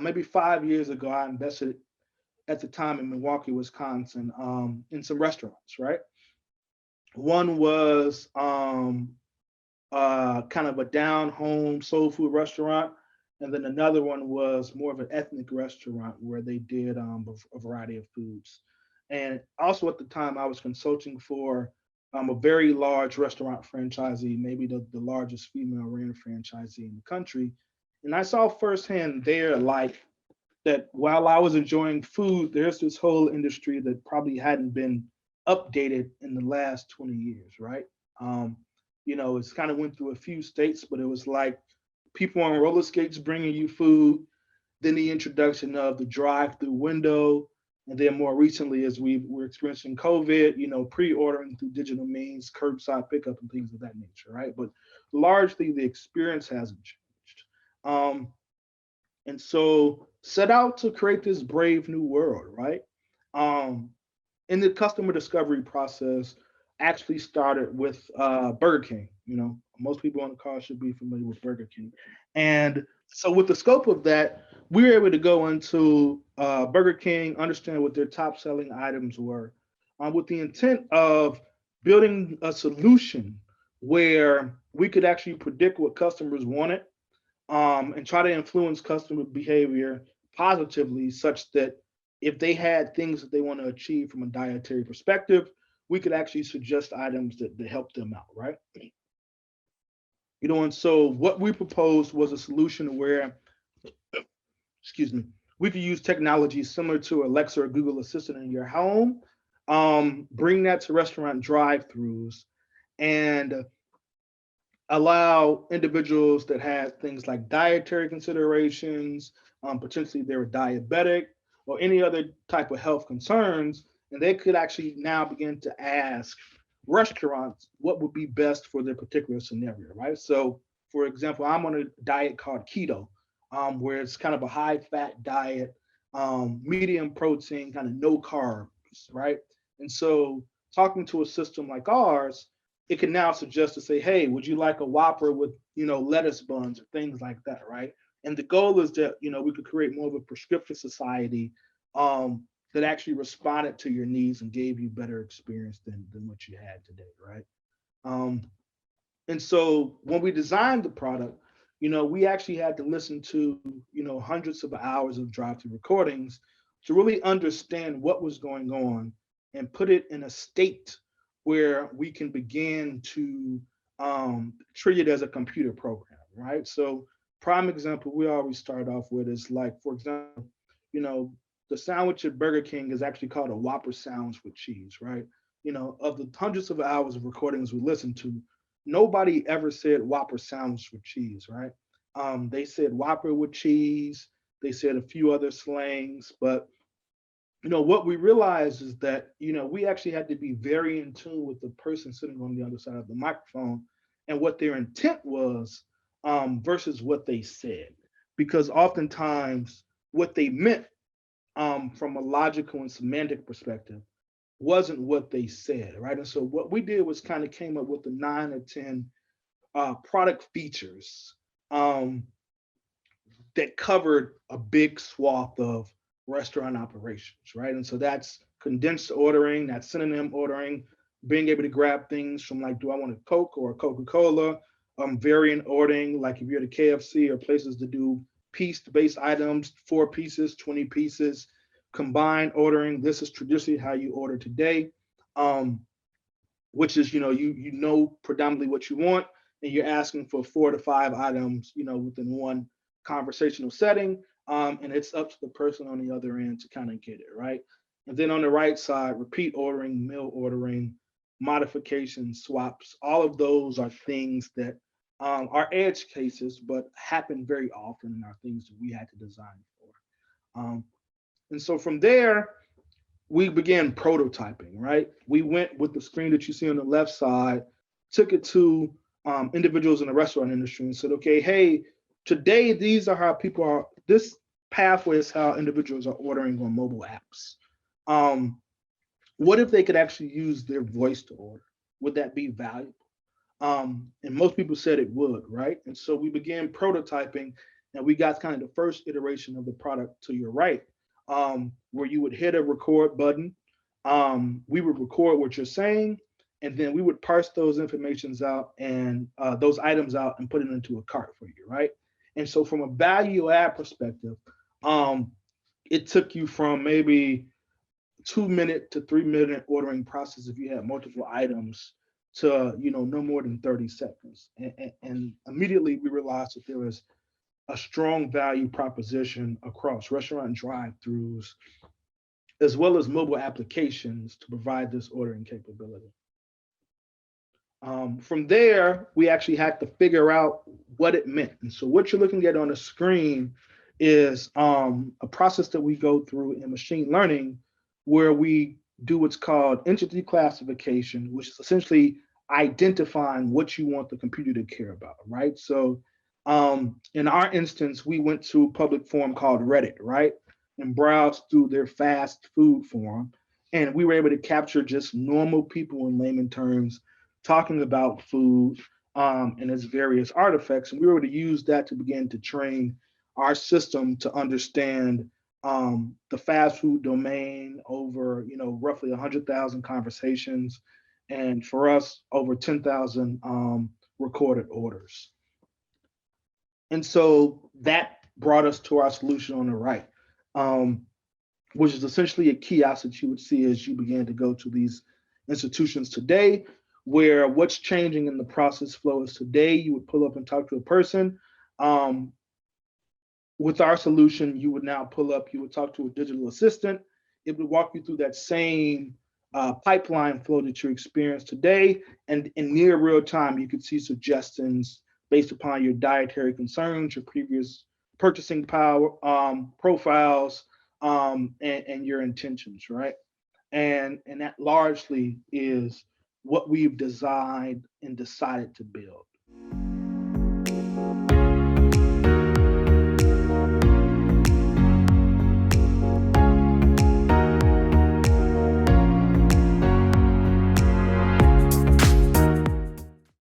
maybe 5 years ago, I invested at the time in Milwaukee, Wisconsin, in some restaurants, right? One was kind of a down home soul food restaurant. And then another one was more of an ethnic restaurant where they did a variety of foods. And also at the time, I was consulting for a very large restaurant franchisee, maybe the largest female ran franchisee in the country. And I saw firsthand there, like, that while I was enjoying food, there's this whole industry that probably hadn't been updated in the last 20 years, right? Um, it's kind of went through a few states, but it was like people on roller skates bringing you food, then the introduction of the drive-through window, and then more recently, as we're experiencing COVID, pre-ordering through digital means, curbside pickup, and things of that nature, right? But largely, the experience hasn't changed. And so set out to create this brave new world, right? Um, in the customer discovery process, actually started with Burger King. Most people on the call should be familiar with Burger King. And so, with the scope of that, we were able to go into Burger King, understand what their top selling items were, with the intent of building a solution where we could actually predict what customers wanted, and try to influence customer behavior positively, such that if they had things that they want to achieve from a dietary perspective, we could actually suggest items that help them out, right? And so what we proposed was a solution where, excuse me, we could use technology similar to Alexa or Google Assistant in your home, bring that to restaurant drive-throughs, and allow individuals that had things like dietary considerations, potentially they were diabetic, or any other type of health concerns, and they could actually now begin to ask restaurants what would be best for their particular scenario, right? So, for example, I'm on a diet called keto, where it's kind of a high fat diet, medium protein, kind of no carbs, right? And so, talking to a system like ours, it can now suggest to say, hey, would you like a Whopper with, lettuce buns or things like that, right? And the goal is that, we could create more of a prescriptive society, that actually responded to your needs and gave you better experience than what you had today, right? Um, and so when we designed the product, we actually had to listen to, hundreds of hours of drive-through recordings to really understand what was going on and put it in a state where we can begin to treat it as a computer program, right? So prime example we always start off with is, like, for example, you know, the sandwich at Burger King is actually called a Whopper sandwich with cheese, right? Of the hundreds of hours of recordings we listened to, nobody ever said Whopper sandwich with cheese, right? They said Whopper with cheese. They said a few other slangs, but what we realized is that we actually had to be very in tune with the person sitting on the other side of the microphone and what their intent was, versus what they said, because oftentimes what they meant, from a logical and semantic perspective, wasn't what they said, right? And so what we did was kind of came up with the 9 or 10 product features, um, that covered a big swath of restaurant operations, right? And so that's condensed ordering, that's synonym ordering, being able to grab things from, like, do I want a Coke or a Coca-Cola? Variant ordering, like if you're at a KFC or places to do piece-based items, 4 pieces, 20 pieces, combined ordering. This is traditionally how you order today, um, which is, you know predominantly what you want, and you're asking for 4 to 5 items, within one conversational setting, and it's up to the person on the other end to kind of get it right. And then on the right side, repeat ordering, meal ordering, modifications, swaps. All of those are things that are edge cases, but happen very often and are things that we had to design for. And so from there, we began prototyping, right? We went with the screen that you see on the left side, took it to individuals in the restaurant industry and said, okay, hey, today these are how people are, this pathway is how individuals are ordering on mobile apps. Um, what if they could actually use their voice to order? Would that be valuable? And most people said it would, right? And so we began prototyping, And we got kind of the first iteration of the product to your right, where you would hit a record button. We would record what you're saying, and then we would parse those informations out and those items out and put it into a cart for you, right? And so, from a value add perspective, um, it took you from maybe 2 minute to 3 minute ordering process if you had multiple items to no more than 30 seconds. And immediately we realized that there was a strong value proposition across restaurant drive-throughs as well as mobile applications to provide this ordering capability. From there, we actually had to figure out what it meant. And so, what you're looking at on the screen is a process that we go through in machine learning where we do what's called entity classification, which is essentially identifying what you want the computer to care about, right? So, in our instance, we went to a public forum called Reddit, right? And browsed through their fast food forum. And we were able to capture just normal people in layman terms talking about food and its various artifacts. And we were able to use that to begin to train our system to understand the fast food domain over, roughly 100,000 conversations, and for us, over 10,000 recorded orders. And so that brought us to our solution on the right, which is essentially a kiosk that you would see as you began to go to these institutions today, where what's changing in the process flow is today you would pull up and talk to a person. With our solution, you would now pull up, you would talk to a digital assistant. It would walk you through that same pipeline flow that you experience today. And in near real time, you could see suggestions based upon your dietary concerns, your previous purchasing power profiles, and your intentions, right? And that largely is what we've designed and decided to build.